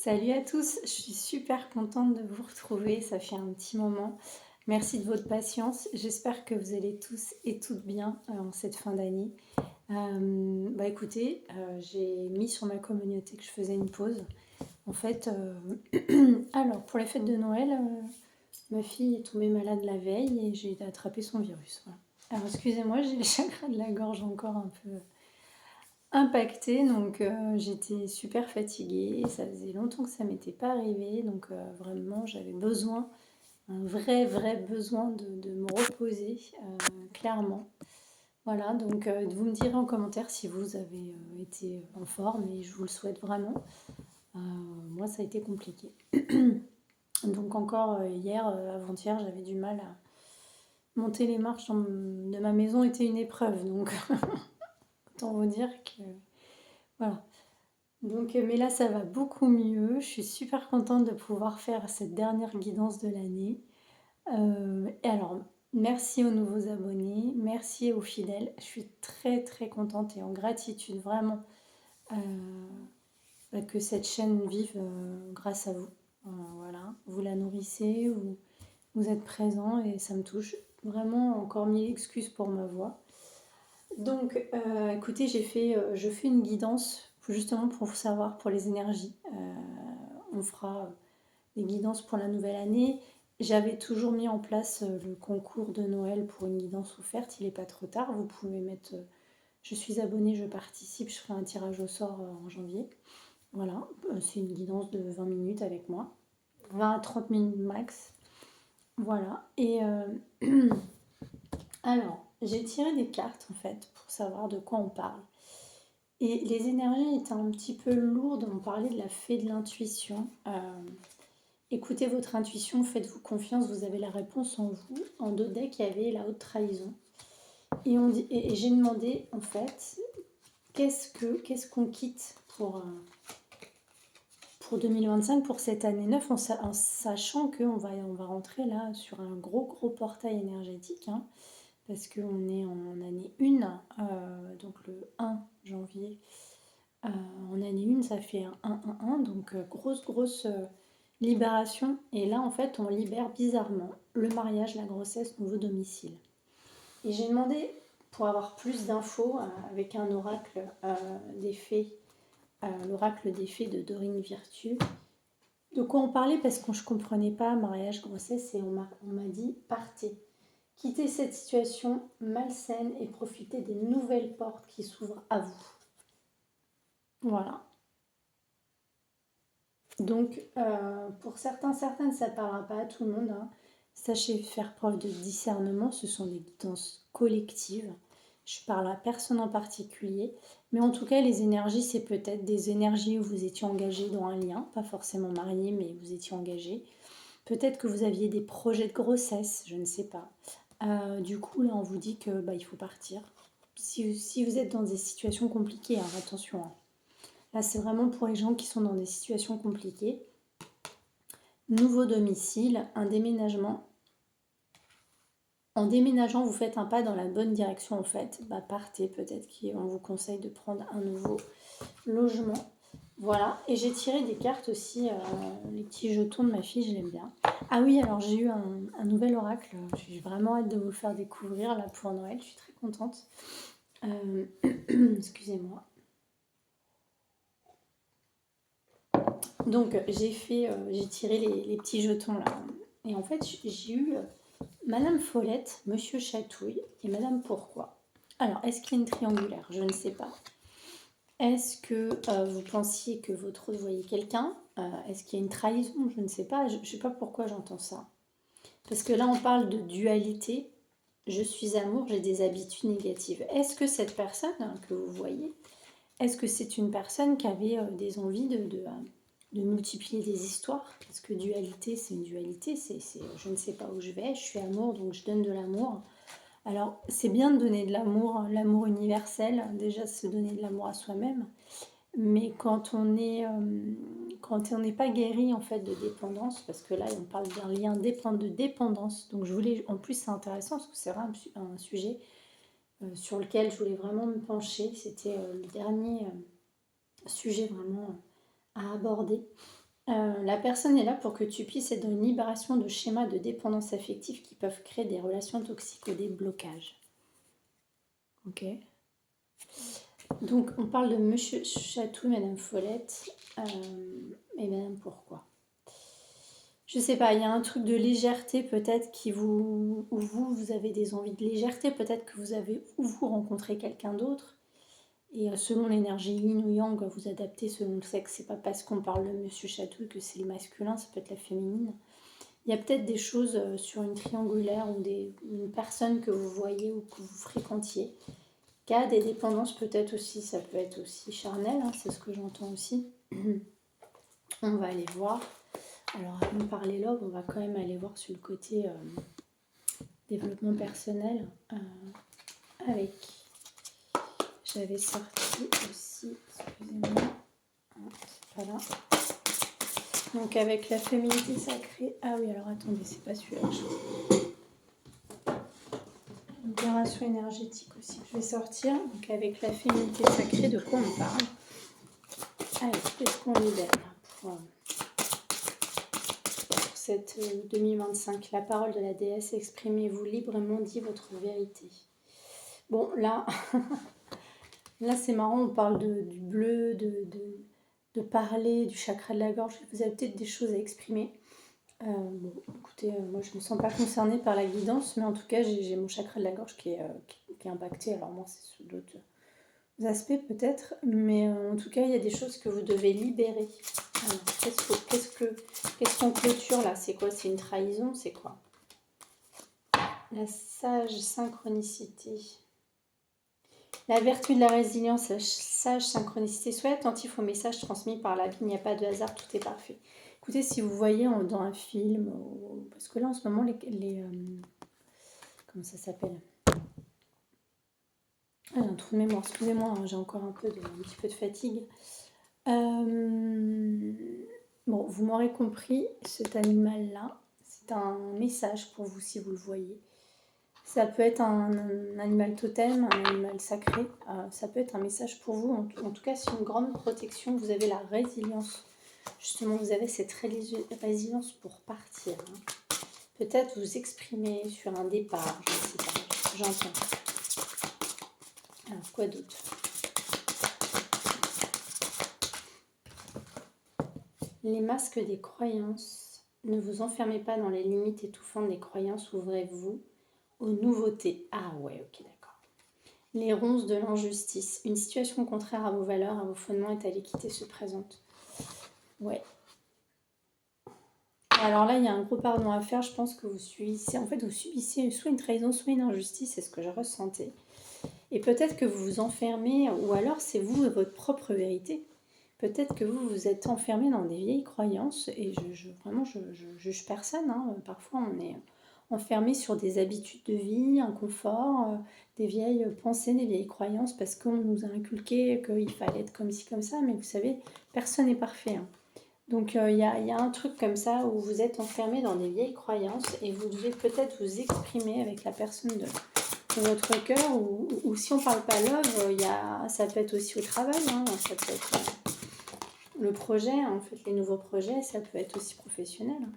Salut à tous, je suis super contente de vous retrouver, ça fait un petit moment. Merci de votre patience, j'espère que vous allez tous et toutes bien en cette fin d'année. Écoutez, j'ai mis sur ma communauté que je faisais une pause. En fait, alors pour les fêtes de Noël, ma fille est tombée malade la veille et j'ai attrapé son virus. Voilà. Alors excusez-moi, j'ai le chakra de la gorge encore un peu impactée, donc j'étais super fatiguée, ça faisait longtemps que ça m'était pas arrivé, donc vraiment j'avais besoin, un vrai besoin de me reposer, clairement. Voilà, donc vous me direz en commentaire si vous avez été en forme et je vous le souhaite vraiment. Moi ça a été compliqué. Donc encore hier, avant-hier, j'avais du mal à monter les marches de ma maison, était une épreuve, donc autant vous dire que voilà. Donc, mais là, ça va beaucoup mieux. Je suis super contente de pouvoir faire cette dernière guidance de l'année. Et alors, merci aux nouveaux abonnés, merci aux fidèles. Je suis très contente et en gratitude vraiment que cette chaîne vive grâce à vous. Voilà, vous la nourrissez, vous êtes présents et ça me touche. Vraiment, encore mille excuses pour ma voix. Donc, écoutez, je fais une guidance justement pour savoir pour les énergies. On fera des guidances pour la nouvelle année. J'avais toujours mis en place le concours de Noël pour une guidance offerte. Il n'est pas trop tard. Vous pouvez mettre je suis abonnée, je participe. Je ferai un tirage au sort en janvier. Voilà, c'est une guidance de 20 minutes avec moi. 20 à 30 minutes max. Voilà. Et alors, j'ai tiré des cartes en fait pour savoir de quoi on parle. Et les énergies étaient un petit peu lourdes. On parlait de la fée de l'intuition. Écoutez votre intuition, faites-vous confiance, vous avez la réponse en vous. En dos de deck, il y avait la haute trahison. Et j'ai demandé, en fait, qu'est-ce qu'on quitte pour 2025, pour cette année 9, en sachant qu'on va rentrer là sur un gros portail énergétique, hein, parce qu'on est en année 1, donc le 1 janvier. En année 1, ça fait un 1-1, donc grosse libération. Et là, en fait, on libère bizarrement le mariage, la grossesse, nouveau domicile. Et j'ai demandé, pour avoir plus d'infos, avec un oracle des fées, l'oracle des fées de Dorine Virtue, de quoi on parlait, parce que je ne comprenais pas mariage, grossesse, et on m'a dit partez. Quittez cette situation malsaine et profitez des nouvelles portes qui s'ouvrent à vous. Voilà. Donc, pour certaines, ça ne parlera pas à tout le monde, hein. Sachez faire preuve de discernement, ce sont des guidances collectives. Je parle à personne en particulier, mais en tout cas, les énergies, c'est peut-être des énergies où vous étiez engagé dans un lien, pas forcément marié, mais vous étiez engagé. Peut-être que vous aviez des projets de grossesse, je ne sais pas. Du coup, là, on vous dit que il faut partir. Si vous êtes dans des situations compliquées, hein, attention, hein. Là, c'est vraiment pour les gens qui sont dans des situations compliquées. Nouveau domicile, un déménagement. En déménageant, vous faites un pas dans la bonne direction en fait. Partez, peut-être qu'on vous conseille de prendre un nouveau logement. Voilà, et j'ai tiré des cartes aussi, les petits jetons de ma fille, je l'aime bien. Ah oui, alors j'ai eu un nouvel oracle, j'ai vraiment hâte de vous le faire découvrir là pour Noël, je suis très contente. Excusez-moi. Donc j'ai tiré les petits jetons là. Et en fait, j'ai eu Madame Follette, Monsieur Chatouille et Madame Pourquoi. Alors, est-ce qu'il y a une triangulaire? Je ne sais pas. Est-ce que vous pensiez que votre autre voyait quelqu'un? Est-ce qu'il y a une trahison? Je ne sais pas. Je ne sais pas pourquoi j'entends ça. Parce que là, on parle de dualité. Je suis amour, j'ai des habitudes négatives. Est-ce que cette personne que vous voyez, est-ce que c'est une personne qui avait des envies de multiplier des histoires? Parce que dualité, c'est une dualité. C'est je ne sais pas où je vais, je suis amour, donc je donne de l'amour. Alors, c'est bien de donner de l'amour, l'amour universel, déjà se donner de l'amour à soi-même, mais quand on n'est pas guéri en fait de dépendance, parce que là on parle d'un lien de dépendance, donc je voulais, en plus c'est intéressant parce que c'est vraiment un sujet sur lequel je voulais vraiment me pencher, c'était le dernier sujet vraiment à aborder. La personne est là pour que tu puisses être dans une libération de schémas de dépendance affective qui peuvent créer des relations toxiques ou des blocages. Ok. Donc, on parle de Monsieur Chatou, Madame Follette. Et Madame pourquoi? Je sais pas, il y a un truc de légèreté peut-être où vous avez des envies de légèreté, peut-être que vous avez ou vous rencontrez quelqu'un d'autre. Et selon l'énergie yin ou yang, vous adaptez selon le sexe. C'est pas parce qu'on parle de Monsieur Chatou que c'est le masculin, ça peut être la féminine. Il y a peut-être des choses sur une triangulaire ou une personne que vous voyez ou que vous fréquentiez qui a des dépendances peut-être aussi, ça peut être aussi charnel, hein, c'est ce que j'entends aussi. On va aller voir. Alors avant de parler là, on va quand même aller voir sur le côté développement personnel avec... J'avais sorti aussi, excusez-moi, c'est pas là. Donc avec la féminité sacrée. Ah oui, alors attendez, c'est pas celui-là. Libération énergétique aussi. Je vais sortir. Donc avec la féminité sacrée, de quoi on parle? Allez, qu'est-ce qu'on libère pour cette 2025? La parole de la déesse, exprimez-vous librement, dit votre vérité. Bon, là, là c'est marrant, on parle du bleu, de parler, du chakra de la gorge. Vous avez peut-être des choses à exprimer. Bon, écoutez, moi je ne me sens pas concernée par la guidance, mais en tout cas j'ai mon chakra de la gorge qui est impacté. Alors moi c'est sous d'autres aspects peut-être, mais en tout cas il y a des choses que vous devez libérer. Alors, qu'est-ce qu'on clôture là? C'est quoi? C'est une trahison? C'est quoi? La sage synchronicité. La vertu de la résilience, la sage synchronicité. Soyez attentif aux messages transmis par la vie, il n'y a pas de hasard, tout est parfait. Écoutez, si vous voyez dans un film, parce que là en ce moment, comment ça s'appelle? Ah, j'ai un trou de mémoire, excusez-moi, hein, j'ai encore un petit peu de fatigue. Bon, vous m'aurez compris, cet animal-là, c'est un message pour vous si vous le voyez. Ça peut être un animal totem, un animal sacré, ça peut être un message pour vous. En tout cas, c'est une grande protection. Vous avez la résilience. Justement, vous avez cette résilience pour partir. Hein. Peut-être vous exprimer sur un départ, je ne sais pas, j'entends. Alors, quoi d'autre? Les masques des croyances. Ne vous enfermez pas dans les limites étouffantes des croyances, ouvrez-vous aux nouveautés. Ah ouais, ok, d'accord. Les ronces de l'injustice. Une situation contraire à vos valeurs, à vos fondements et à l'équité se présente. Ouais. Alors là, il y a un gros pardon à faire. Je pense que vous subissez, soit une trahison, soit une injustice. C'est ce que je ressentais. Et peut-être que vous vous enfermez, ou alors c'est vous et votre propre vérité. Peut-être que vous vous êtes enfermé dans des vieilles croyances. Et vraiment, je juge personne. Hein. Parfois, on est enfermé sur des habitudes de vie, un confort, des vieilles pensées, des vieilles croyances, parce qu'on nous a inculqué qu'il fallait être comme ci, comme ça. Mais vous savez, personne n'est parfait. Hein. Donc il y a un truc comme ça où vous êtes enfermé dans des vieilles croyances et vous devez peut-être vous exprimer avec la personne de votre cœur ou si on ne parle pas love, ça peut être aussi au travail, hein, ça peut être le projet, en fait les nouveaux projets, ça peut être aussi professionnel. Hein.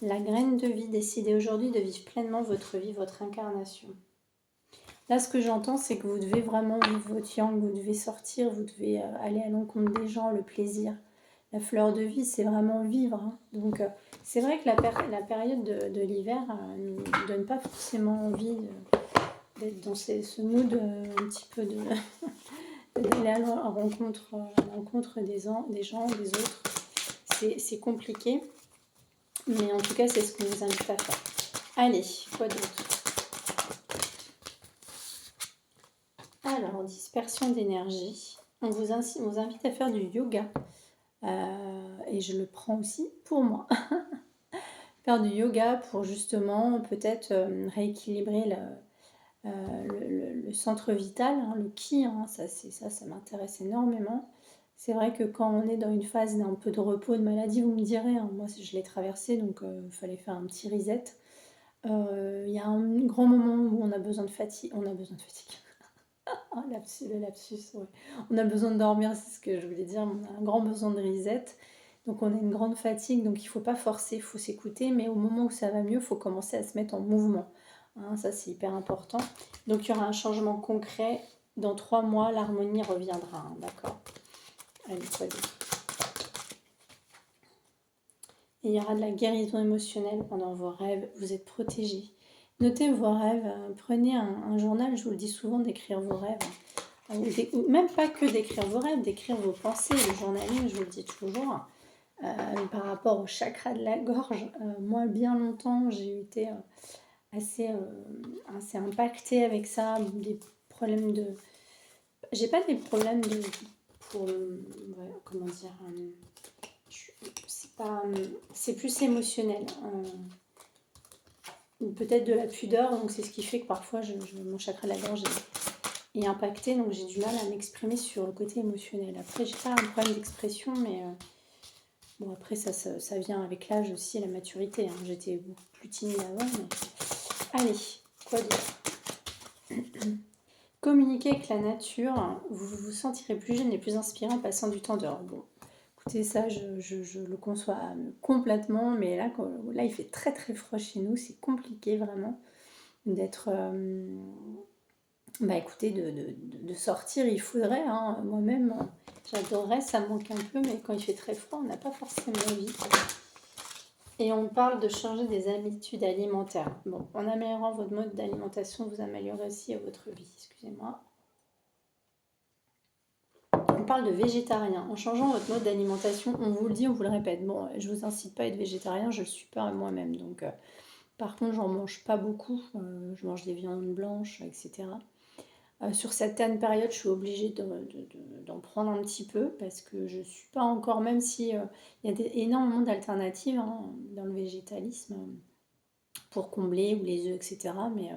La graine de vie, décidez aujourd'hui de vivre pleinement votre vie, votre incarnation. Là, ce que j'entends, c'est que vous devez vraiment vivre votre yang, vous devez sortir, vous devez aller à l'encontre des gens, le plaisir. La fleur de vie, c'est vraiment vivre. Hein. Donc, c'est vrai que la période de l'hiver ne nous donne pas forcément envie d'être dans ce mood un petit peu d'aller à la rencontre des gens, des autres. C'est compliqué, mais en tout cas, c'est ce qu'on vous invite à faire. Allez, quoi d'autre? Alors, dispersion d'énergie. On vous invite à faire du yoga. Et je le prends aussi pour moi. Faire du yoga pour justement peut-être rééquilibrer le centre vital, hein, le ki, hein, ça m'intéresse énormément. C'est vrai que quand on est dans une phase d'un peu de repos, de maladie, vous me direz, hein, moi je l'ai traversé, donc il fallait faire un petit reset. Il y a un grand moment où on a besoin de fatigue. Ah, le lapsus, ouais. On a besoin de dormir, c'est ce que je voulais dire. On a un grand besoin de reset. Donc on a une grande fatigue, donc il ne faut pas forcer, il faut s'écouter, mais au moment où ça va mieux, il faut commencer à se mettre en mouvement. Hein, ça, c'est hyper important. Donc il y aura un changement concret. Dans 3 mois, l'harmonie reviendra. Hein, d'accord. Allez, quoi d'autre? Et il y aura de la guérison émotionnelle pendant vos rêves. Vous êtes protégés. Notez vos rêves. Prenez un journal, je vous le dis souvent, d'écrire vos rêves. Ou même pas que d'écrire vos rêves, d'écrire vos pensées. Le journaling, je vous le dis toujours. Par rapport au chakra de la gorge, moi, bien longtemps, j'ai été assez impactée avec ça. Des problèmes de... J'ai pas des problèmes de... Pour... ouais, comment dire... c'est plus émotionnel. Ou peut-être de la pudeur, donc c'est ce qui fait que parfois mon chakra de la gorge est impacté, donc j'ai du mal à m'exprimer sur le côté émotionnel. Après, j'ai pas un problème d'expression, mais bon, après ça vient avec l'âge aussi, la maturité. Hein. J'étais beaucoup plus timide avant, mais... Allez, quoi d'autre? Communiquer avec la nature, vous vous sentirez plus jeune et plus inspiré en passant du temps dehors. Bon, écoutez, ça, je le conçois complètement, mais là, il fait très très froid chez nous, c'est compliqué vraiment d'être... écoutez, de sortir, il faudrait, hein. Moi-même, j'adorerais, ça me manque un peu, mais quand il fait très froid, on n'a pas forcément envie. Et on parle de changer des habitudes alimentaires. Bon, en améliorant votre mode d'alimentation, vous améliorez aussi votre vie, excusez-moi. On parle de végétarien. En changeant votre mode d'alimentation, on vous le dit, on vous le répète. Bon, je vous incite pas à être végétarien, je le suis pas moi-même. Donc, par contre, j'en mange pas beaucoup. Je mange des viandes blanches, etc. Sur certaines périodes, je suis obligée d'en prendre un petit peu parce que je ne suis pas encore, même si il y a énormément d'alternatives hein, dans le végétalisme pour combler ou les œufs, etc. Mais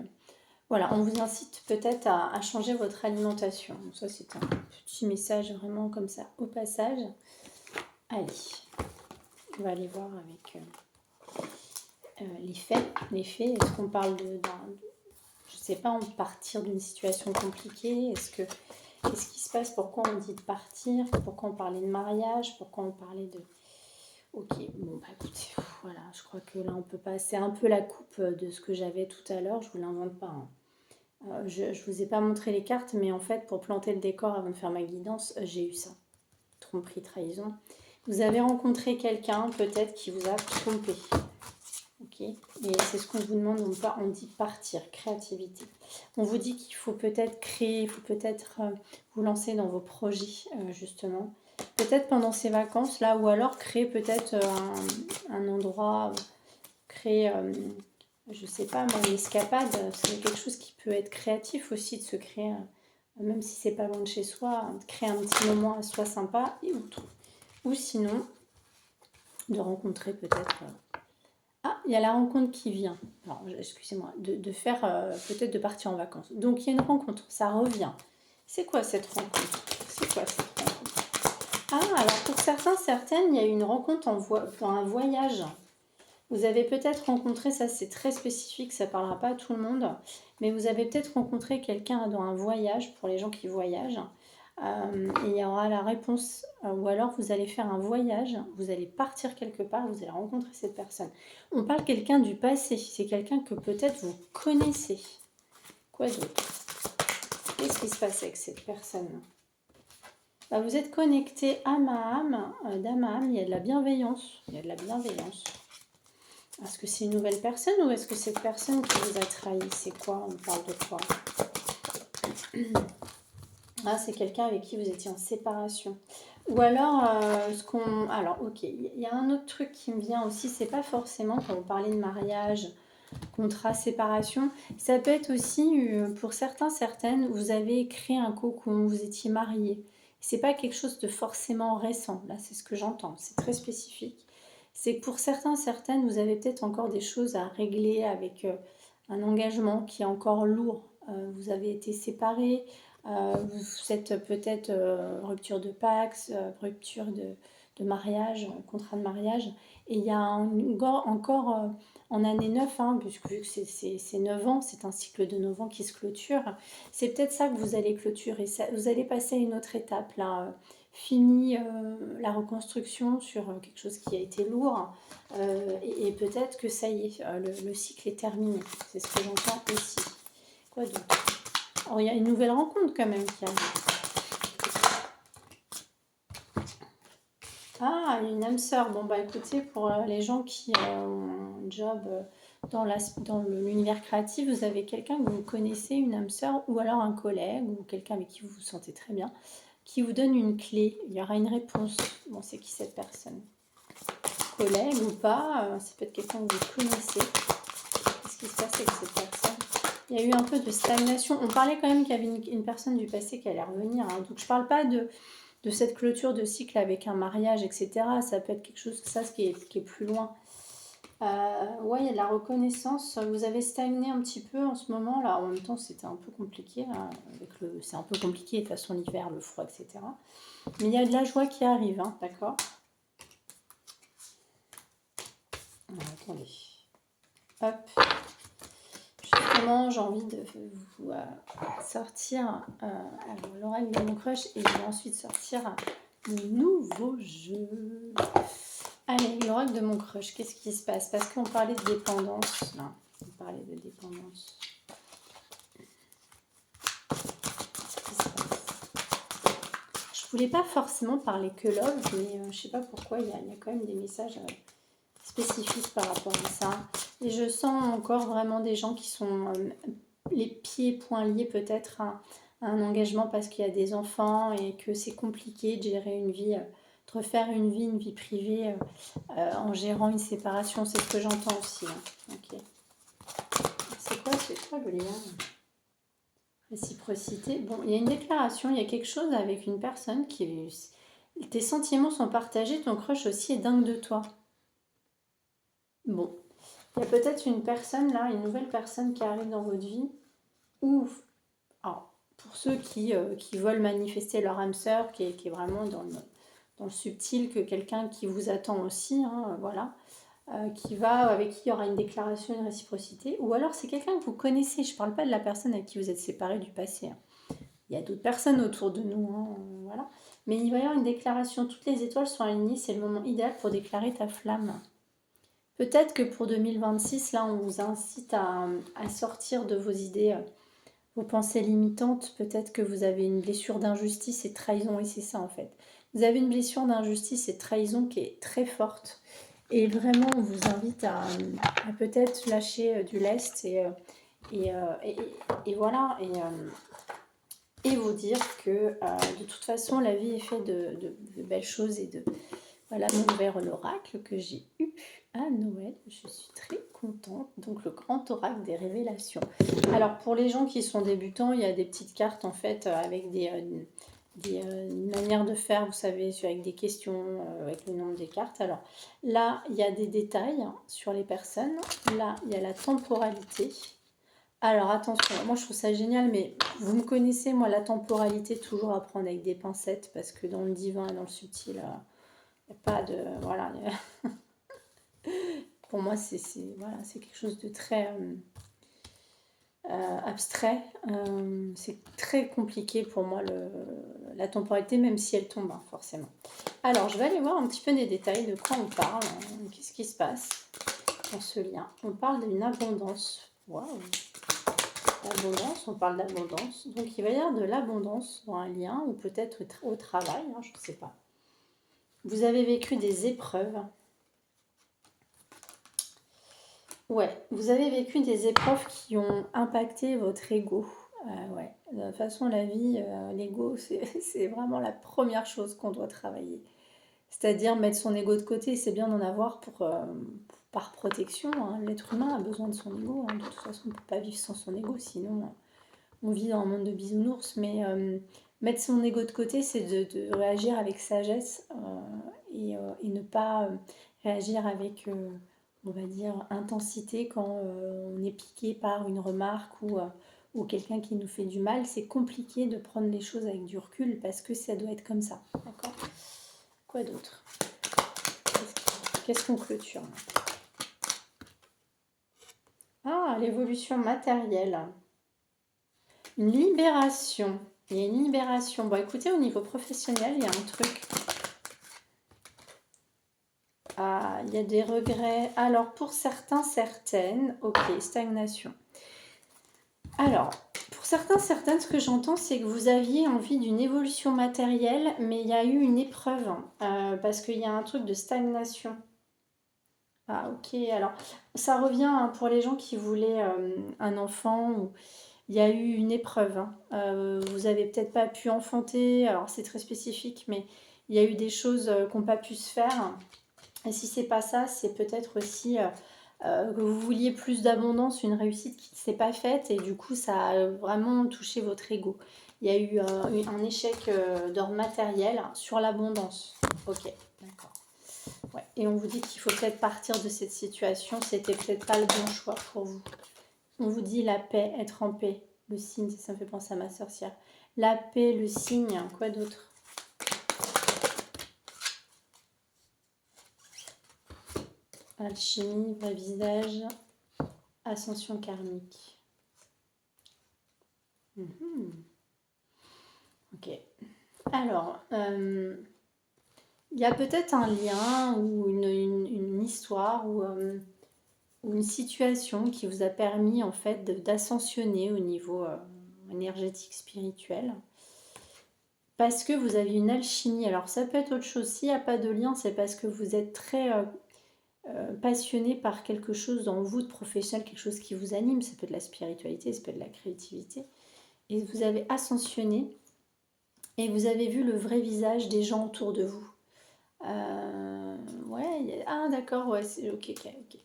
voilà, on vous incite peut-être à changer votre alimentation. Donc ça, c'est un petit message vraiment comme ça au passage. Allez, on va aller voir avec les faits. Les faits, est-ce qu'on parle je ne sais pas, en partir d'une situation compliquée? Qu'est-ce qui se passe? Pourquoi on dit de partir? Pourquoi on parlait de mariage? Pourquoi on parlait de... Ok, bon bah écoutez, voilà, je crois que là on peut passer un peu la coupe de ce que j'avais tout à l'heure, je vous l'invente pas. Hein. Je vous ai pas montré les cartes, mais en fait pour planter le décor avant de faire ma guidance, j'ai eu ça. Tromperie, trahison. Vous avez rencontré quelqu'un peut-être qui vous a trompé. Ok, et c'est ce qu'on vous demande, on dit partir, créativité. On vous dit qu'il faut peut-être créer, il faut peut-être vous lancer dans vos projets, justement. Peut-être pendant ces vacances, là, ou alors créer peut-être un endroit, créer, je sais pas, une escapade. C'est quelque chose qui peut être créatif aussi, de se créer, même si c'est pas loin de chez soi, de créer un petit moment à soi sympa, ou sinon, de rencontrer peut-être... Ah, il y a la rencontre qui vient. Alors, excusez-moi, de faire peut-être de partir en vacances. Donc, il y a une rencontre, ça revient. C'est quoi cette rencontre? Ah, alors pour certains, certaines, il y a une rencontre dans un voyage. Vous avez peut-être rencontré, ça c'est très spécifique, ça ne parlera pas à tout le monde, mais vous avez peut-être rencontré quelqu'un dans un voyage, pour les gens qui voyagent. Et il y aura la réponse, ou alors vous allez faire un voyage, vous allez partir quelque part, vous allez rencontrer cette personne. On parle quelqu'un du passé, c'est quelqu'un que peut-être vous connaissez. Quoi d'autre? Qu'est-ce qui se passe avec cette personne? Vous êtes connecté âme à âme, d'âme à âme, il y a de la bienveillance. Il y a de la bienveillance. Est-ce que c'est une nouvelle personne ou est-ce que cette personne qui vous a trahi? C'est quoi? On parle de quoi? Ah, c'est quelqu'un avec qui vous étiez en séparation. Ou alors, alors, ok, il y a un autre truc qui me vient aussi, c'est pas forcément quand vous parlez de mariage, contrat, séparation. Ça peut être aussi, pour certains, certaines, vous avez créé un cocon, vous étiez mariés. C'est pas quelque chose de forcément récent, là, c'est ce que j'entends, c'est très spécifique. C'est que pour certains, certaines, vous avez peut-être encore des choses à régler avec un engagement qui est encore lourd. Vous avez été séparés, vous êtes peut-être rupture de Pax, rupture de mariage, contrat de mariage. Et il y a encore en année 9, hein, puisque vu que c'est 9 ans, c'est un cycle de 9 ans qui se clôture, c'est peut-être ça que vous allez clôturer. Vous allez passer à une autre étape là, fini la reconstruction sur quelque chose qui a été lourd. Et peut-être que ça y est, le cycle est terminé. C'est ce que j'entends ici. Quoi d'autre? Alors, il y a une nouvelle rencontre quand même qui arrive. Ah, une âme sœur. Bon, bah écoutez, pour les gens qui ont un job dans l'univers créatif, vous avez quelqu'un que vous connaissez, une âme sœur, ou alors un collègue, ou quelqu'un avec qui vous vous sentez très bien, qui vous donne une clé. Il y aura une réponse. Bon, c'est qui cette personne? Collègue ou pas, c'est peut-être quelqu'un que vous connaissez. Qu'est-ce qui se passe avec cette personne? Il y a eu un peu de stagnation. On parlait quand même qu'il y avait une personne du passé qui allait revenir. Hein. Donc je ne parle pas de cette clôture de cycle avec un mariage, etc. Ça peut être quelque chose, ça, qui est plus loin. Ouais, il y a de la reconnaissance. Vous avez stagné un petit peu en ce moment. Là, en même temps, c'était un peu compliqué. Hein, c'est un peu compliqué, de toute façon, l'hiver, le froid, etc. Mais il y a de la joie qui arrive, hein, d'accord? Attendez. Hop. Justement, j'ai envie de vous sortir l'oracle de mon crush et je vais ensuite sortir le nouveau jeu. Allez, l'oracle de mon crush, qu'est-ce qui se passe? Parce qu'on parlait de dépendance. Là, on parlait de dépendance. Qu'est-ce qui se passe? Je voulais pas forcément parler que love, mais je sais pas pourquoi, il y a quand même des messages spécifiques par rapport à ça. Et je sens encore vraiment des gens qui sont les pieds et poings liés peut-être à un engagement parce qu'il y a des enfants et que c'est compliqué de gérer une vie, de refaire une vie privée en gérant une séparation. C'est ce que j'entends aussi. Hein. Ok. C'est quoi le lien? Réciprocité. Bon, il y a une déclaration, il y a quelque chose avec une personne qui... Tes sentiments sont partagés, ton crush aussi est dingue de toi. Bon, il y a peut-être une personne là, une nouvelle personne qui arrive dans votre vie, ou alors, pour ceux qui veulent manifester leur âme sœur, qui est vraiment dans le subtil, que quelqu'un qui vous attend aussi, hein, voilà, avec qui il y aura une déclaration, une réciprocité, ou alors c'est quelqu'un que vous connaissez, je ne parle pas de la personne avec qui vous êtes séparés du passé. Hein. Il y a d'autres personnes autour de nous, hein, voilà. Mais il va y avoir une déclaration, toutes les étoiles sont alignées, c'est le moment idéal pour déclarer ta flamme. Peut-être que pour 2026, là, on vous incite à sortir de vos idées, vos pensées limitantes. Peut-être que vous avez une blessure d'injustice et de trahison, et c'est ça en fait. Vous avez une blessure d'injustice et de trahison qui est très forte. Et vraiment, on vous invite à peut-être lâcher du lest et voilà. Et vous dire que de toute façon, la vie est faite de belles choses et de... Voilà mon verre l'oracle que j'ai eu à Noël. Je suis très contente. Donc le grand oracle des révélations. Alors pour les gens qui sont débutants, il y a des petites cartes en fait avec des manières de faire, vous savez, avec des questions, avec le nom des cartes. Alors là, il y a des détails sur les personnes. Là, il y a la temporalité. Alors attention, moi je trouve ça génial, mais vous me connaissez, moi la temporalité, toujours à prendre avec des pincettes, parce que dans le divin et dans le subtil, il n'y a pas de... Voilà. Pour moi, c'est quelque chose de très abstrait. C'est très compliqué pour moi la temporalité, même si elle tombe, hein, forcément. Alors, je vais aller voir un petit peu des détails de quoi on parle. Qu'est-ce qui se passe dans ce lien? On parle d'une abondance. Waouh! L'abondance, on parle d'abondance. Donc, il va y avoir de l'abondance dans un lien, ou peut-être au travail, hein, je ne sais pas. Vous avez vécu des épreuves. Ouais, vous avez vécu des épreuves qui ont impacté votre ego. Ouais, de toute façon, la vie, l'ego, c'est vraiment la première chose qu'on doit travailler. C'est-à-dire mettre son ego de côté, c'est bien d'en avoir par protection. Hein. L'être humain a besoin de son ego. Hein. De toute façon, on ne peut pas vivre sans son ego, sinon on vit dans un monde de bisounours. Mais mettre son ego de côté, c'est de réagir avec sagesse et ne pas réagir avec... on va dire, intensité quand on est piqué par une remarque ou quelqu'un qui nous fait du mal. C'est compliqué de prendre les choses avec du recul parce que ça doit être comme ça. D'accord ? Quoi d'autre ? Qu'est-ce qu'on clôture ? Ah, l'évolution matérielle. Une libération. Il y a une libération. Bon, écoutez, au niveau professionnel, il y a un truc. Ah, il y a des regrets. Alors, pour certains, certaines, ok, stagnation. Alors, pour certains, certaines, ce que j'entends, c'est que vous aviez envie d'une évolution matérielle, mais il y a eu une épreuve, parce qu'il y a un truc de stagnation. Ah, ok, alors, ça revient pour les gens qui voulaient un enfant, ou il y a eu une épreuve. Vous avez peut-être pas pu enfanter, alors c'est très spécifique, mais il y a eu des choses qui n'ont pas pu se faire. Et si c'est pas ça, c'est peut-être aussi que vous vouliez plus d'abondance, une réussite qui ne s'est pas faite et du coup ça a vraiment touché votre ego. Il y a eu un échec d'ordre matériel sur l'abondance. Ok, d'accord. Ouais. Et on vous dit qu'il faut peut-être partir de cette situation, c'était peut-être pas le bon choix pour vous. On vous dit la paix, être en paix, le signe, ça me fait penser à ma sorcière. La paix, le signe, quoi d'autre? Alchimie, vrai visage, ascension karmique. Ok. Alors, il y a peut-être un lien ou une histoire ou une situation qui vous a permis en fait d'ascensionner au niveau énergétique, spirituel. Parce que vous avez une alchimie. Alors ça peut être autre chose. S'il n'y a pas de lien, c'est parce que vous êtes très passionné par quelque chose dans vous de professionnel, quelque chose qui vous anime. Ça peut être de la spiritualité, ça peut être de la créativité. Et vous avez ascensionné et vous avez vu le vrai visage des gens autour de vous. Ouais, ah d'accord, ouais, c'est ok, ok, ok.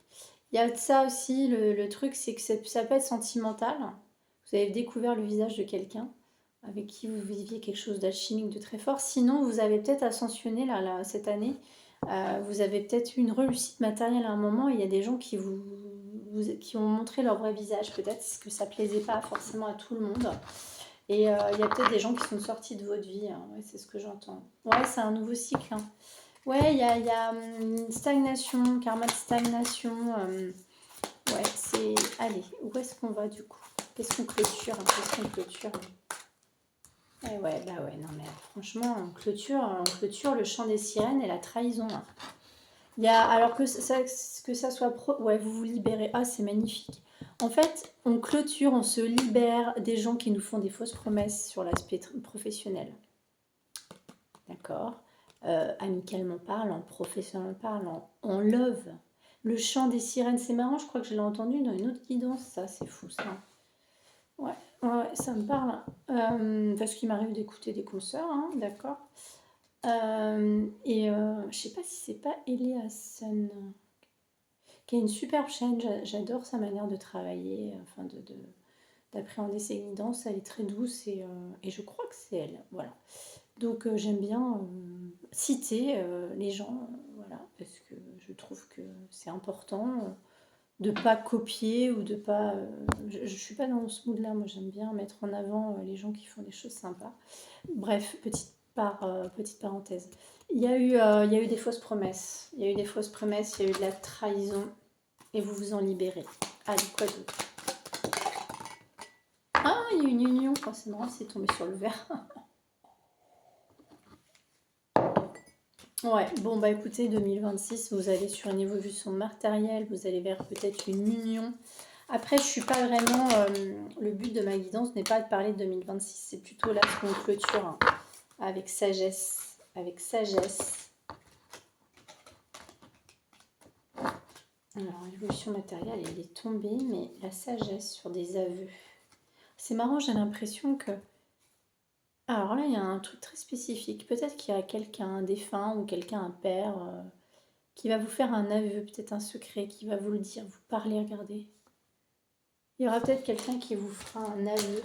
Il y a ça aussi, le truc, c'est que ça peut être sentimental. Vous avez découvert le visage de quelqu'un avec qui vous viviez quelque chose d'alchimique de très fort. Sinon, vous avez peut-être ascensionné là, cette année. Vous avez peut-être eu une réussite matérielle à un moment. Et il y a des gens qui qui ont montré leur vrai visage. Peut-être parce que ça plaisait pas forcément à tout le monde. Et il y a peut-être des gens qui sont sortis de votre vie. Hein. Ouais, c'est ce que j'entends. Ouais, c'est un nouveau cycle. Hein. Ouais, il y a une stagnation, karma de stagnation. Ouais, c'est... Allez, où est-ce qu'on va du coup? Qu'est-ce qu'on clôture? Qu'est-ce qu'on clôture? Eh ouais, bah ouais, non mais franchement, on clôture le chant des sirènes et la trahison. Hein. Il y a, alors que ça soit ouais, vous vous libérez. Ah, c'est magnifique. En fait, on clôture, on se libère des gens qui nous font des fausses promesses sur l'aspect professionnel. D'accord, amicalement parlant, professionnellement parlant, on love. Le chant des sirènes, c'est marrant, je crois que je l'ai entendu dans une autre guidance, ça, c'est fou ça. Ouais, ouais, ça me parle. Parce qu'il m'arrive d'écouter des concerts, hein, d'accord. Je sais pas si c'est pas Eliasson, qui a une superbe chaîne, j'adore sa manière de travailler, enfin d'appréhender ses guidances, elle est très douce et je crois que c'est elle, voilà. Donc j'aime bien citer les gens, voilà, parce que je trouve que c'est important de ne pas copier ou de pas... je ne suis pas dans ce mood-là, moi j'aime bien mettre en avant les gens qui font des choses sympas. Bref, petite parenthèse. Il y a eu des fausses promesses, il y a eu des fausses promesses, il y a eu de la trahison, et vous vous en libérez. Allez, quoi d'autre? Ah, il y a une union, oh, c'est marrant, c'est tombé sur le verre. Ouais, bon bah écoutez, 2026, vous allez sur une évolution matérielle, vous allez vers peut-être une union. Après, je suis pas vraiment... le but de ma guidance n'est pas de parler de 2026, c'est plutôt là ce qu'on clôture hein, avec sagesse. Avec sagesse. Alors, l'évolution matérielle, elle est tombée, mais la sagesse sur des aveux. C'est marrant, j'ai l'impression que... Alors là, il y a un truc très spécifique. Peut-être qu'il y a quelqu'un, un défunt ou quelqu'un, un père, qui va vous faire un aveu, peut-être un secret, qui va vous le dire, vous parler, regardez. Il y aura peut-être quelqu'un qui vous fera un aveu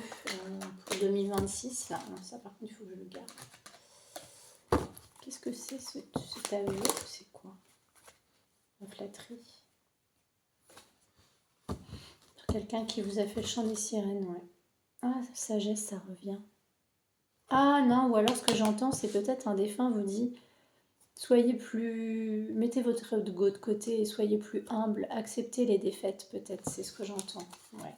pour 2026. Là, non, ça par contre, il faut que je le garde. Qu'est-ce que c'est cet aveu? C'est quoi? La flatterie. Quelqu'un qui vous a fait le chant des sirènes, ouais. Ah, sagesse, ça revient. Ah non, ou alors ce que j'entends, c'est peut-être un défunt vous dit soyez plus. Mettez votre ego de côté et soyez plus humble. Acceptez les défaites, peut-être. C'est ce que j'entends. Ouais.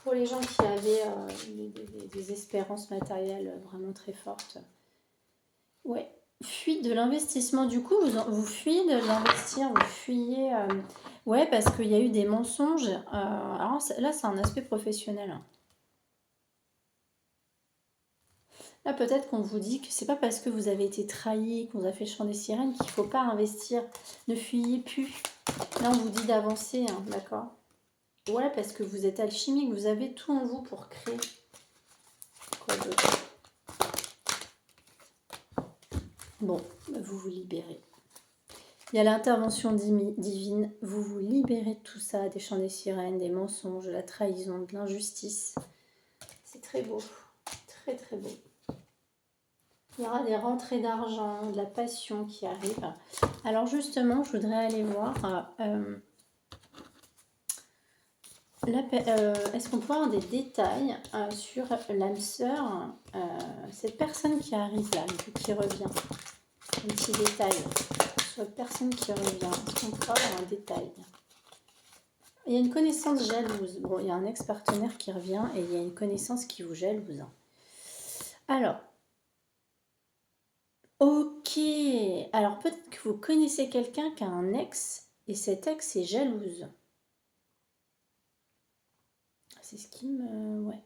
Pour les gens qui avaient des espérances matérielles vraiment très fortes. Ouais. Fuite de l'investissement. Du coup, vous fuyez de l'investir, vous fuyez... Ouais, parce qu'il y a eu des mensonges. Alors là, c'est un aspect professionnel. Là, peut-être qu'on vous dit que c'est pas parce que vous avez été trahi, qu'on vous a fait le chant des sirènes qu'il ne faut pas investir. Ne fuyez plus. Là, on vous dit d'avancer, hein, d'accord? Ouais, parce que vous êtes alchimique, vous avez tout en vous pour créer. Quoi d'autre? Bon, vous vous libérez. Il y a l'intervention divine, vous vous libérez de tout ça, des chants des sirènes, des mensonges, de la trahison, de l'injustice. C'est très beau, très très beau. Il y aura des rentrées d'argent, de la passion qui arrive. Alors justement, je voudrais aller voir, est-ce qu'on peut avoir des détails sur l'âme sœur, cette personne qui arrive là, qui revient. Un petit détail sur la personne qui revient. Est-ce qu'on peut avoir un détail? Il y a une connaissance jalouse. Bon, il y a un ex-partenaire qui revient et il y a une connaissance qui vous jalouse. Alors, ok. Alors, peut-être que vous connaissez quelqu'un qui a un ex et cet ex est jalouse. C'est ce qui me... Ouais.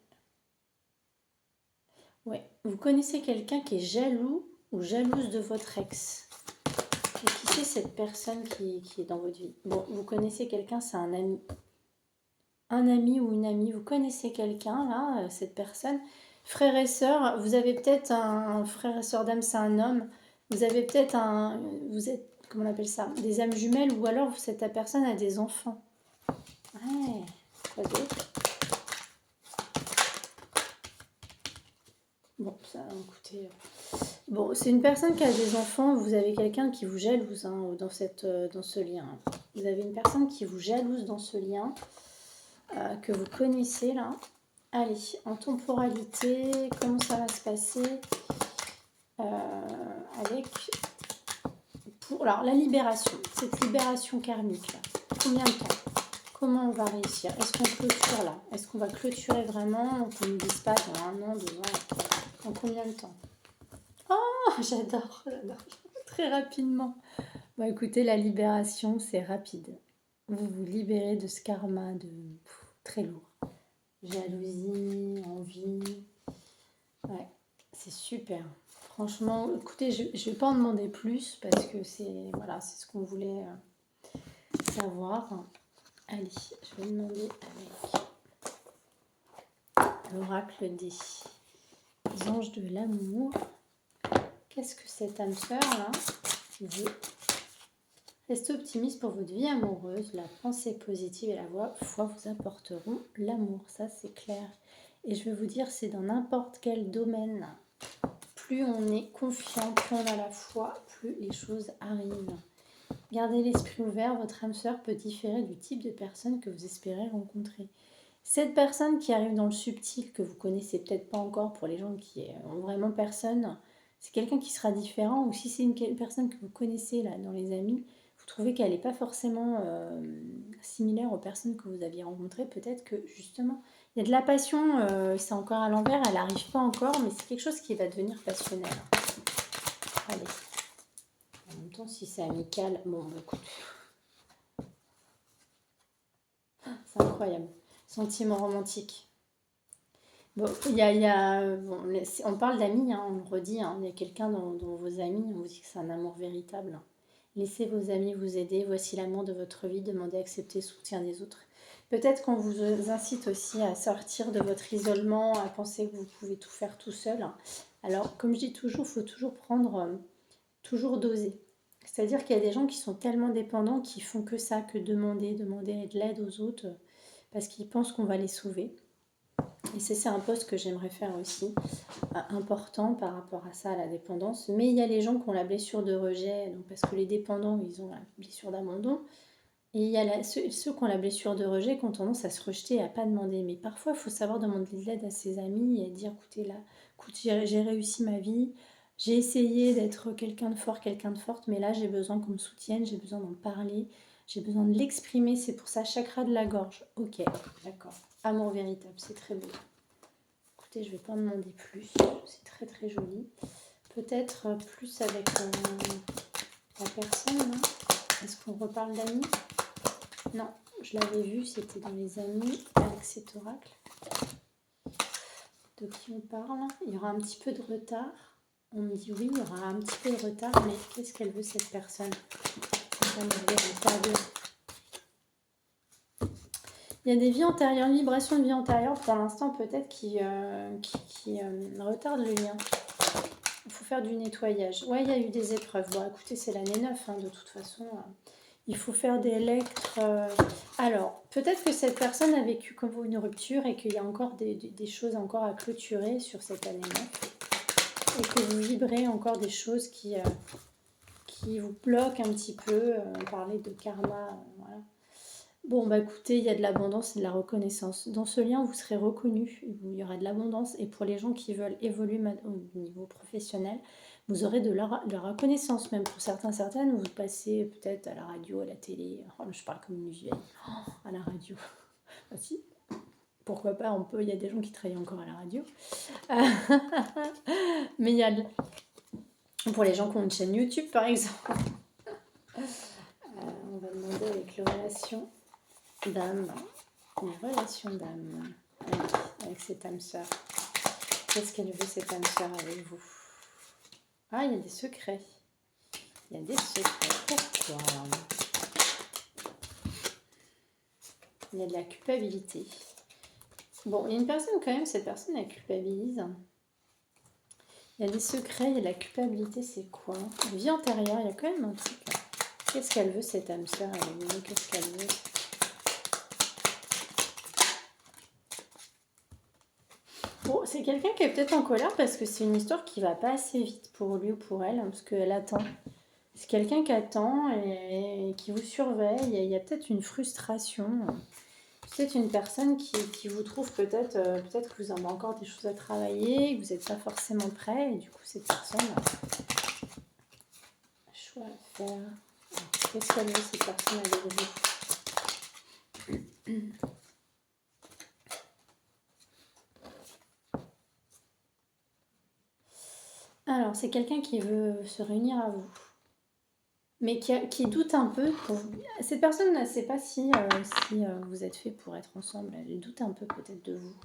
Ouais. Vous connaissez quelqu'un qui est jaloux ou jalouse de votre ex. Et qui c'est cette personne qui est dans votre vie? Bon, vous connaissez quelqu'un, c'est un ami. Un ami ou une amie, vous connaissez quelqu'un, là, cette personne. Frère et sœur, vous avez peut-être un frère et sœur d'âme, c'est un homme. Vous avez peut-être vous êtes, comment on appelle ça? Des âmes jumelles, ou alors cette personne a des enfants. Ouais, quoi d'autre? Bon, ça, écoutez... Bon, c'est une personne qui a des enfants, vous avez quelqu'un qui vous jalouse hein, dans ce lien. Vous avez une personne qui vous jalouse dans ce lien, que vous connaissez là. Allez, en temporalité, comment ça va se passer avec... alors, la libération, cette libération karmique là, combien de temps? Comment on va réussir? Est-ce qu'on clôture là? Est-ce qu'on va clôturer vraiment? Qu'on ne dise pas dans 1 an, 2 ans? En combien de temps? Oh, j'adore. Très rapidement. Bon, écoutez, la libération, c'est rapide. Vous vous libérez de ce karma très lourd. Jalousie, envie. Ouais, c'est super. Franchement, écoutez, je ne vais pas en demander plus parce que c'est ce qu'on voulait savoir. Allez, je vais demander avec l'oracle des anges de l'amour. Qu'est-ce que cette âme sœur là veut? Restez optimiste pour votre vie amoureuse. La pensée positive et la foi vous apporteront l'amour. Ça, c'est clair. Et je vais vous dire, c'est dans n'importe quel domaine. Plus on est confiant, plus on a la foi, plus les choses arrivent. Gardez l'esprit ouvert. Votre âme sœur peut différer du type de personne que vous espérez rencontrer. Cette personne qui arrive dans le subtil, que vous connaissez peut-être pas encore pour les gens qui ont vraiment personne, c'est quelqu'un qui sera différent. Ou si c'est une personne que vous connaissez là dans les amis, vous trouvez qu'elle n'est pas forcément similaire aux personnes que vous aviez rencontrées, peut-être que justement, il y a de la passion, c'est encore à l'envers, elle n'arrive pas encore, mais c'est quelque chose qui va devenir passionnel. Allez. En même temps, si c'est amical, bon, bah, écoute. C'est incroyable. Sentiment romantique. Bon, on parle d'amis, hein, on le redit, hein, il y a quelqu'un dans vos amis, on vous dit que c'est un amour véritable. Laissez vos amis vous aider, voici l'amour de votre vie, demandez, acceptez le soutien des autres. Peut-être qu'on vous incite aussi à sortir de votre isolement, à penser que vous pouvez tout faire tout seul. Alors, comme je dis toujours, il faut toujours toujours doser. C'est-à-dire qu'il y a des gens qui sont tellement dépendants qui font que ça, que demander de l'aide aux autres, parce qu'ils pensent qu'on va les sauver. Et c'est un poste que j'aimerais faire aussi, important par rapport à ça, à la dépendance. Mais il y a les gens qui ont la blessure de rejet, donc parce que les dépendants, ils ont la blessure d'abandon. Et il y a ceux qui ont la blessure de rejet qui ont tendance à se rejeter et à ne pas demander. Mais parfois, il faut savoir demander de l'aide à ses amis et dire, écoutez, là, j'ai réussi ma vie, j'ai essayé d'être quelqu'un de fort, quelqu'un de forte, mais là, j'ai besoin qu'on me soutienne, j'ai besoin d'en parler, j'ai besoin de l'exprimer. C'est pour ça, chakra de la gorge. Ok, d'accord. Amour véritable, c'est très beau. Écoutez, je ne vais pas en demander plus. C'est très très joli. Peut-être plus avec la personne, non? Est-ce qu'on reparle d'amis? Non, je l'avais vu, c'était dans les amis avec cet oracle. De qui on parle? Il y aura un petit peu de retard. On me dit oui, il y aura un petit peu de retard, mais qu'est-ce qu'elle veut cette personne? Il y a des vies antérieures, une vibration de vie antérieure pour l'instant peut-être qui retarde le lien. Il faut faire du nettoyage. Ouais, il y a eu des épreuves. Bon, écoutez, c'est l'année 9, de toute façon. Il faut faire des lectres. Alors, peut-être que cette personne a vécu comme vous une rupture et qu'il y a encore des choses encore à clôturer sur cette année 9. Et que vous vibrez encore des choses qui vous bloquent un petit peu. On parlait de karma, voilà. Bon, bah écoutez, il y a de l'abondance et de la reconnaissance. Dans ce lien, vous serez reconnu, il y aura de l'abondance. Et pour les gens qui veulent évoluer au niveau professionnel, vous aurez de la reconnaissance. Même pour certaines, vous passez peut-être à la radio, à la télé. Oh, je parle comme une vieille. Oh, à la radio. Ah, si, pourquoi pas, il y a des gens qui travaillent encore à la radio. Mais il y a pour les gens qui ont une chaîne YouTube, par exemple. On va demander avec les relations d'âme. Les relations d'âme avec cette âme sœur. Qu'est-ce qu'elle veut cette âme sœur avec vous? Ah, il y a des secrets. Il y a des secrets. Pourquoi? Il y a de la culpabilité. Bon, il y a une personne quand même, cette personne elle culpabilise. Il y a des secrets, il y a de la culpabilité, c'est quoi? La vie antérieure, il y a quand même un truc. Qu'est-ce qu'elle veut cette âme sœur avec vous? Qu'est-ce qu'elle veut? Bon, c'est quelqu'un qui est peut-être en colère parce que c'est une histoire qui va pas assez vite pour lui ou pour elle, parce qu'elle attend. C'est quelqu'un qui attend et qui vous surveille. Il y a peut-être une frustration. Peut-être une personne qui vous trouve peut-être que vous avez encore des choses à travailler, que vous n'êtes pas forcément prêt. Et du coup, cette personne a un choix à faire. Qu'est-ce qu'elle veut cette personne avec vous? Alors, c'est quelqu'un qui veut se réunir à vous, mais qui doute un peu. Cette personne ne sait pas si vous êtes fait pour être ensemble. Elle doute un peu peut-être de vous.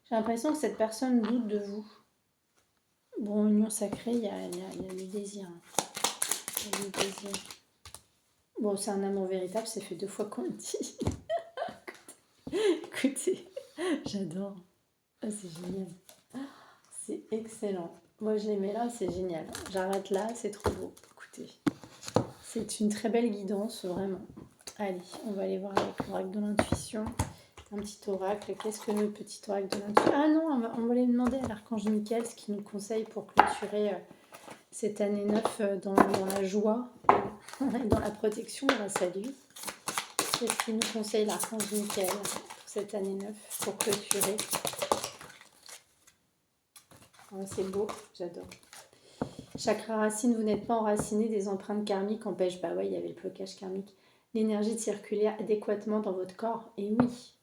J'ai l'impression que cette personne doute de vous. Bon, union sacrée, il y a le désir. Il y a le désir. Bon, c'est un amour véritable, c'est fait 2 fois qu'on le dit. Écoutez, j'adore. Oh, c'est génial. C'est excellent. Moi, je les mets là, c'est génial. J'arrête là, c'est trop beau. Écoutez, c'est une très belle guidance, vraiment. Allez, on va aller voir avec l'oracle de l'intuition. Un petit oracle. Qu'est-ce que le petit oracle de l'intuition? Ah non, on va aller demander à l'archange Michael ce qu'il nous conseille pour clôturer cette année 9 dans la joie et dans la protection grâce à lui. Qu'est-ce qu'il nous conseille l'archange Michael pour cette année 9 pour clôturer? Oh, c'est beau, j'adore. Chakra racine, vous n'êtes pas enraciné, des empreintes karmiques empêchent. Bah ouais, il y avait le blocage karmique. L'énergie de circuler adéquatement dans votre corps. Et oui,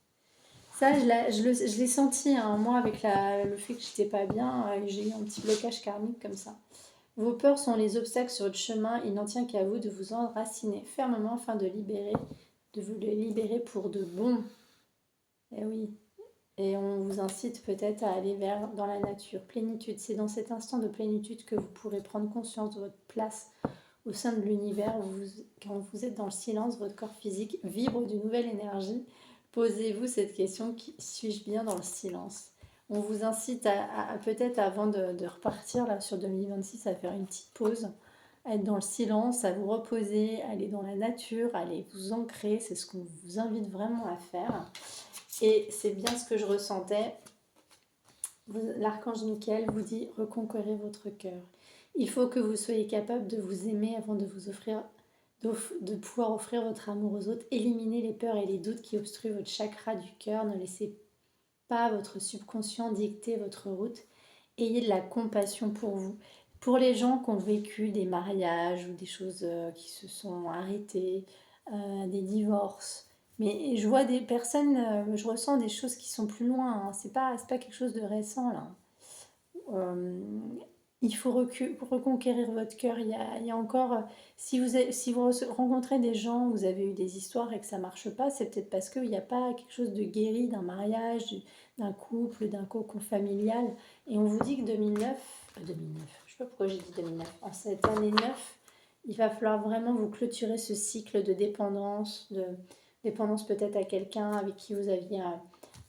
ça, je l'ai senti, hein. Moi, avec le fait que j'étais pas bien, j'ai eu un petit blocage karmique comme ça. Vos peurs sont les obstacles sur votre chemin. Il n'en tient qu'à vous de vous enraciner fermement afin de vous les libérer pour de bon. Eh oui. Et on vous incite peut-être à aller dans la nature. Plénitude. C'est dans cet instant de plénitude que vous pourrez prendre conscience de votre place au sein de l'univers. Quand vous êtes dans le silence, votre corps physique vibre d'une nouvelle énergie. Posez-vous cette question, suis-je bien dans le silence? On vous incite à peut-être avant de repartir là sur 2026 à faire une petite pause, à être dans le silence, à vous reposer, à aller dans la nature, à aller vous ancrer. C'est ce qu'on vous invite vraiment à faire. Et c'est bien ce que je ressentais. L'archange Michael vous dit reconquérez votre cœur. Il faut que vous soyez capable de vous aimer avant de vous offrir, de pouvoir offrir votre amour aux autres. Éliminez les peurs et les doutes qui obstruent votre chakra du cœur. Ne laissez pas votre subconscient dicter votre route. Ayez de la compassion pour vous. Pour les gens qui ont vécu des mariages ou des choses qui se sont arrêtées, des divorces, Mais je vois des personnes, je ressens des choses qui sont plus loin, hein. C'est pas quelque chose de récent là. Euh, il faut reconquérir votre cœur. Il y a encore, si vous rencontrez des gens, vous avez eu des histoires et que ça marche pas, c'est peut-être parce qu'il n'y a pas quelque chose de guéri d'un mariage, d'un couple, d'un cocon familial. Et on vous dit que 2009, je sais pas pourquoi j'ai dit 2009, en cette année 9, il va falloir vraiment vous clôturer ce cycle de dépendance peut-être à quelqu'un avec qui vous aviez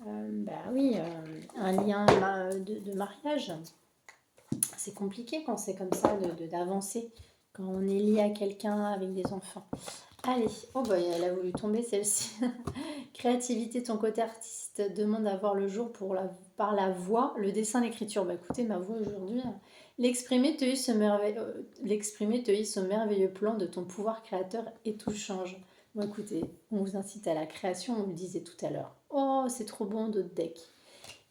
bah oui, un lien de mariage. C'est compliqué quand c'est comme ça d'avancer, quand on est lié à quelqu'un avec des enfants. Allez, oh bah elle a voulu tomber celle-ci. Créativité, ton côté artiste demande à voir le jour par la voix, le dessin, l'écriture. Bah écoutez, ma voix aujourd'hui, l'exprimer te hisse au merveilleux plan de ton pouvoir créateur et tout change. Bon écoutez, on vous incite à la création, on le disait tout à l'heure. Oh, c'est trop bon d'autres decks.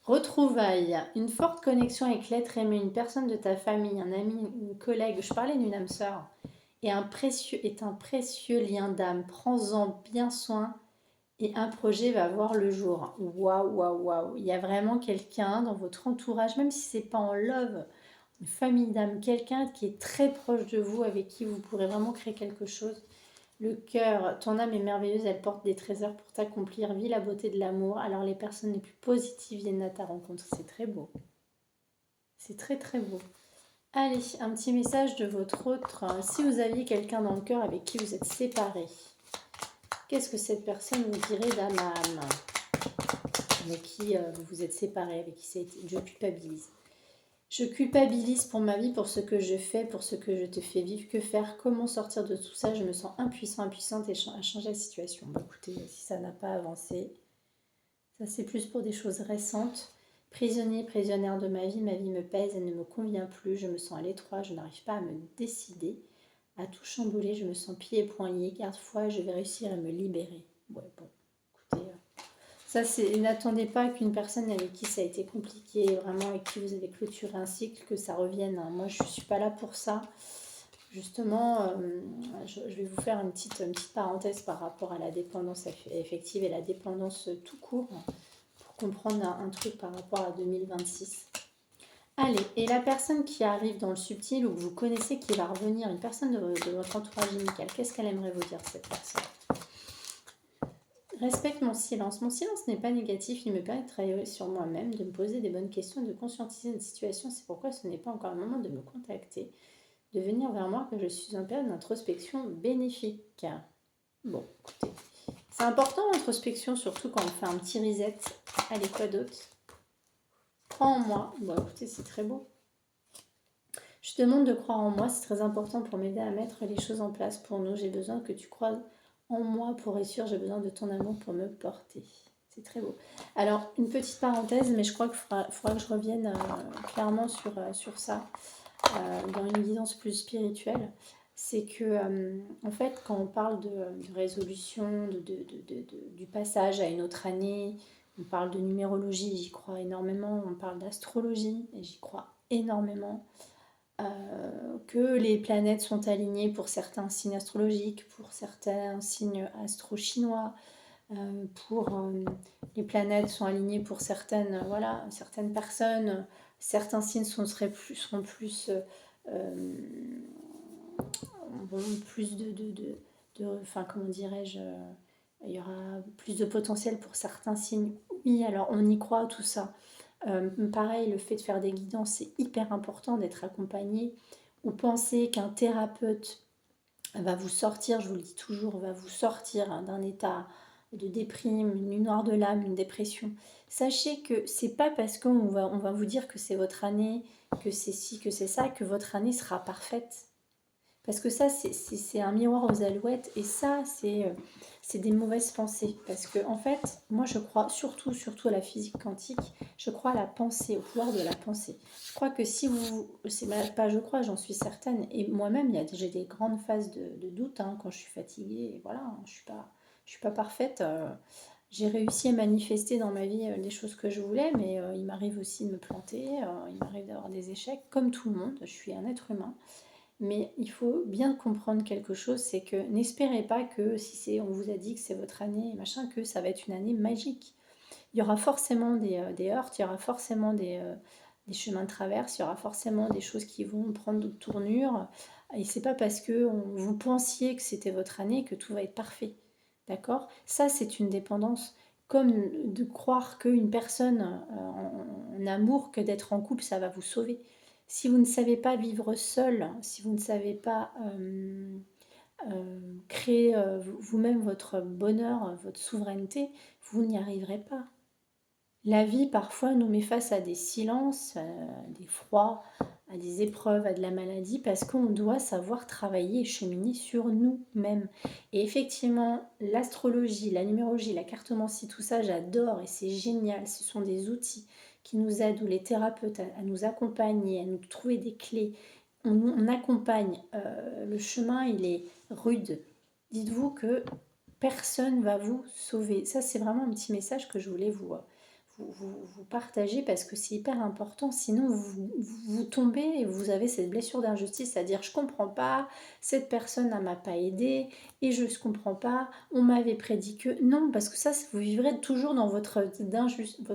Retrouvailles. Une forte connexion avec l'être aimé, une personne de ta famille, un ami, une collègue. Je parlais d'une âme sœur. Et est un précieux lien d'âme. Prends-en bien soin et un projet va voir le jour. Waouh, waouh, waouh. Il y a vraiment quelqu'un dans votre entourage, même si c'est pas en love, une famille d'âme, quelqu'un qui est très proche de vous, avec qui vous pourrez vraiment créer quelque chose. Le cœur, ton âme est merveilleuse, elle porte des trésors pour t'accomplir. Vis la beauté de l'amour. Alors les personnes les plus positives viennent à ta rencontre. C'est très beau. C'est très très beau. Allez, un petit message de votre autre. Si vous aviez quelqu'un dans le cœur avec qui vous êtes séparés, qu'est-ce que cette personne vous dirait d'âme à âme, avec qui vous vous êtes séparés, avec qui ça a été. Je culpabilise. Je culpabilise pour ma vie, pour ce que je fais, pour ce que je te fais vivre. Que faire? Comment sortir de tout ça? Je me sens impuissante à changer la situation. Bon, écoutez, si ça n'a pas avancé, ça c'est plus pour des choses récentes. Prisonnier, prisonnière de ma vie me pèse, elle ne me convient plus. Je me sens à l'étroit, je n'arrive pas à me décider. À tout chambouler, je me sens pieds et poings liés. Garde-foi, je vais réussir à me libérer. Ouais, bon, écoutez, ça, c'est, n'attendez pas qu'une personne avec qui ça a été compliqué, vraiment avec qui vous avez clôturé un cycle, que ça revienne, hein. Moi, je ne suis pas là pour ça. Justement, je vais vous faire une petite parenthèse par rapport à la dépendance effective et la dépendance tout court, hein, pour comprendre un truc par rapport à 2026. Allez, et la personne qui arrive dans le subtil ou que vous connaissez qui va revenir, une personne de votre entourage amical, qu'est-ce qu'elle aimerait vous dire, cette personne? Respecte mon silence. Mon silence n'est pas négatif, il me permet de travailler sur moi-même, de me poser des bonnes questions, de conscientiser une situation. C'est pourquoi ce n'est pas encore le moment de me contacter, de venir vers moi, que je suis en période d'introspection bénéfique. Bon, écoutez, c'est important l'introspection, surtout quand on fait un petit reset. Allez, quoi d'autre? Crois en moi. Bon, écoutez, c'est très beau. Je te demande de croire en moi, c'est très important pour m'aider à mettre les choses en place pour nous. J'ai besoin que tu croises en moi pour réussir, j'ai besoin de ton amour pour me porter. C'est très beau. Alors, une petite parenthèse, mais je crois qu'il faudra que je revienne clairement sur ça, dans une guidance plus spirituelle. C'est que, en fait, quand on parle de résolution, du passage à une autre année, on parle de numérologie, j'y crois énormément, on parle d'astrologie, et j'y crois énormément. Que les planètes sont alignées pour certains signes astrologiques, pour certains signes astro-chinois, les planètes sont alignées pour certaines, voilà, certaines personnes, certains signes seront plus plus enfin comment dirais-je, il y aura plus de potentiel pour certains signes. Oui, alors on y croit tout ça. Pareil, le fait de faire des guidances, c'est hyper important d'être accompagné. Ou penser qu'un thérapeute va vous sortir, je vous le dis toujours, va vous sortir, hein, d'un état de déprime, une nuit noire de l'âme, une dépression. Sachez que c'est pas parce qu'on on va vous dire que c'est votre année, que c'est ci, que c'est ça, que votre année sera parfaite. Parce que ça, c'est un miroir aux alouettes. Et ça, c'est des mauvaises pensées. Parce que, en fait, moi, je crois surtout à la physique quantique. Je crois à la pensée, au pouvoir de la pensée. Je crois que si vous... C'est pas je crois, j'en suis certaine. Et moi-même, j'ai des grandes phases de doute, hein, quand je suis fatiguée. Et voilà, hein, je suis pas parfaite. J'ai réussi à manifester dans ma vie les choses que je voulais. Mais il m'arrive aussi de me planter. Il m'arrive d'avoir des échecs, comme tout le monde. Je suis un être humain. Mais il faut bien comprendre quelque chose, c'est que n'espérez pas que si on vous a dit que c'est votre année, machin, que ça va être une année magique. Il y aura forcément des heurts, il y aura forcément des chemins de traverse, il y aura forcément des choses qui vont prendre d'autres tournures. Et c'est pas parce que vous pensiez que c'était votre année que tout va être parfait. D'accord? Ça, c'est une dépendance. Comme de croire qu'une personne en amour, que d'être en couple, ça va vous sauver. Si vous ne savez pas vivre seul, si vous ne savez pas créer vous-même votre bonheur, votre souveraineté, vous n'y arriverez pas. La vie, parfois, nous met face à des silences, à des froids, à des épreuves, à de la maladie, parce qu'on doit savoir travailler et cheminer sur nous-mêmes. Et effectivement, l'astrologie, la numérologie, la cartomancie, tout ça, j'adore et c'est génial. Ce sont des outils qui nous aident, ou les thérapeutes, à nous accompagner, à nous trouver des clés. On accompagne. Le chemin, il est rude. Dites-vous que personne va vous sauver. Ça, c'est vraiment un petit message que je voulais vous partager parce que c'est hyper important. Sinon, vous tombez et vous avez cette blessure d'injustice, c'est-à-dire je comprends pas, cette personne ne m'a pas aidé et je ne comprends pas, on m'avait prédit que. Non, parce que ça, vous vivrez toujours dans votre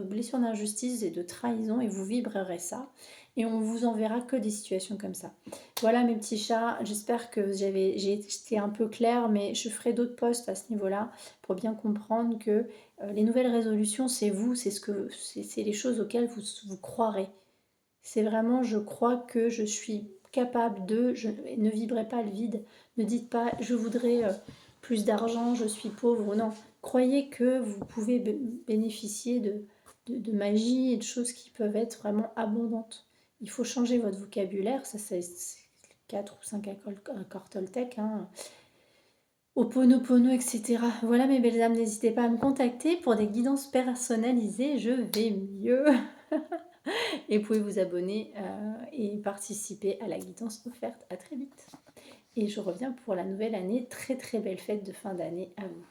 blessure d'injustice et de trahison et vous vibrerez ça. Et on vous enverra que des situations comme ça. Voilà mes petits chats, j'espère que j'ai été un peu claire, mais je ferai d'autres posts à ce niveau-là pour bien comprendre que les nouvelles résolutions, c'est vous, c'est les choses auxquelles vous croirez. C'est vraiment, je crois que je suis capable de, ne vibrez pas le vide, ne dites pas, je voudrais plus d'argent, je suis pauvre, non. Croyez que vous pouvez bénéficier de magie et de choses qui peuvent être vraiment abondantes. Il faut changer votre vocabulaire, ça c'est 4 ou 5 accords Toltec, hein. Oponopono, etc. Voilà mes belles âmes, n'hésitez pas à me contacter pour des guidances personnalisées, je vais mieux. Et vous pouvez vous abonner et participer à la guidance offerte. À très vite. Et je reviens pour la nouvelle année. Très très belle fête de fin d'année à vous.